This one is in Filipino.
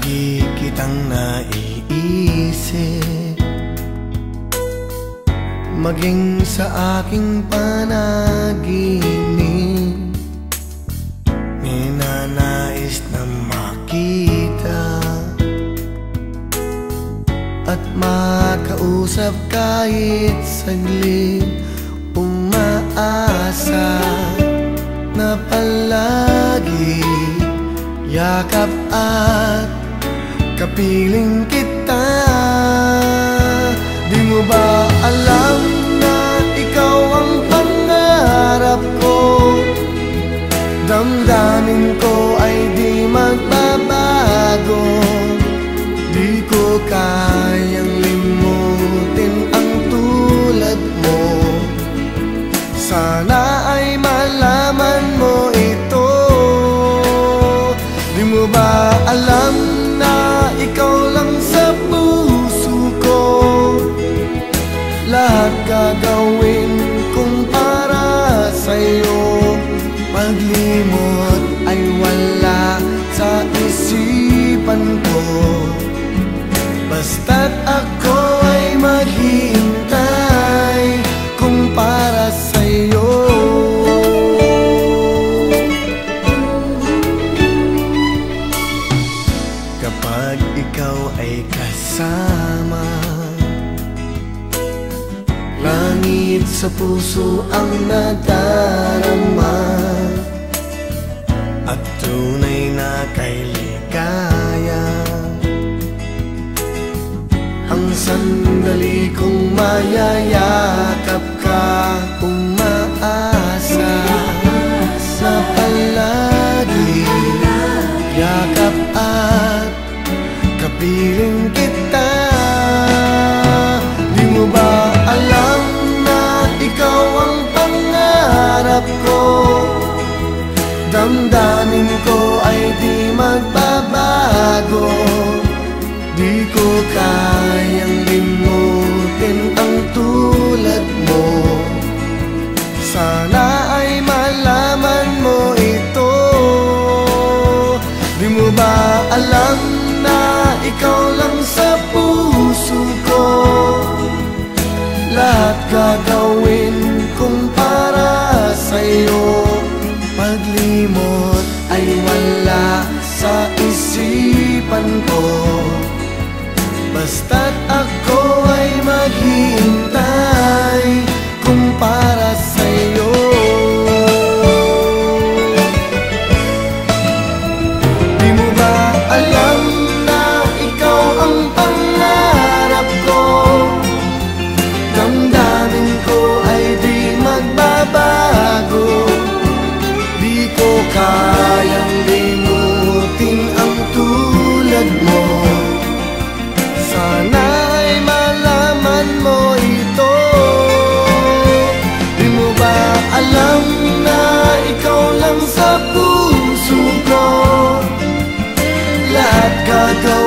Lagi kitang naiisip, maging sa aking panaginip. Ninanais na makita at makausap kahit saglit. Umaasa na palagi yakap at kapiling kita. Di mo ba alam na ikaw ang pangarap ko? Damdamin ko ay di magbabago. Di ko kayang limutin ang tulad mo. Sana ay malaman mo ito. Di mo ba alam na ikaw lang sa puso ko? Lahat gagawin kong para sa'yo. Paglimot ay wala sa isipan ko. Basta't ako ay maghihintay kung para sa'yo. Kapag ikaw ay kasama, langit sa puso ang nadarama, at tunay na kay ligaya. Ang sandali kong mayayakap ka, umaasa na palagi yakap at kapiling kita. Di mo ba alam na ikaw ang pangarap ko? Damdamin ko ay di magbabago. Di ko kayang limutin ang tulad mo. Sana ay malaman mo ito. Di mo ba alam na ikaw lang sa puso ko? Lahat gagawin kong para sa'yo. Paglimot ay wala sa isipan ko. Basta't ako ay maghihintay kung para sa'yo. Di mo ba alam na ikaw ang pangarap ko? Damdamin ko ay di magbabago. Di ko kayang limutin ang tulad mo. Sana ay malaman mo ito. Di mo ba alam na ikaw lang sa puso ko? Lahat gagawin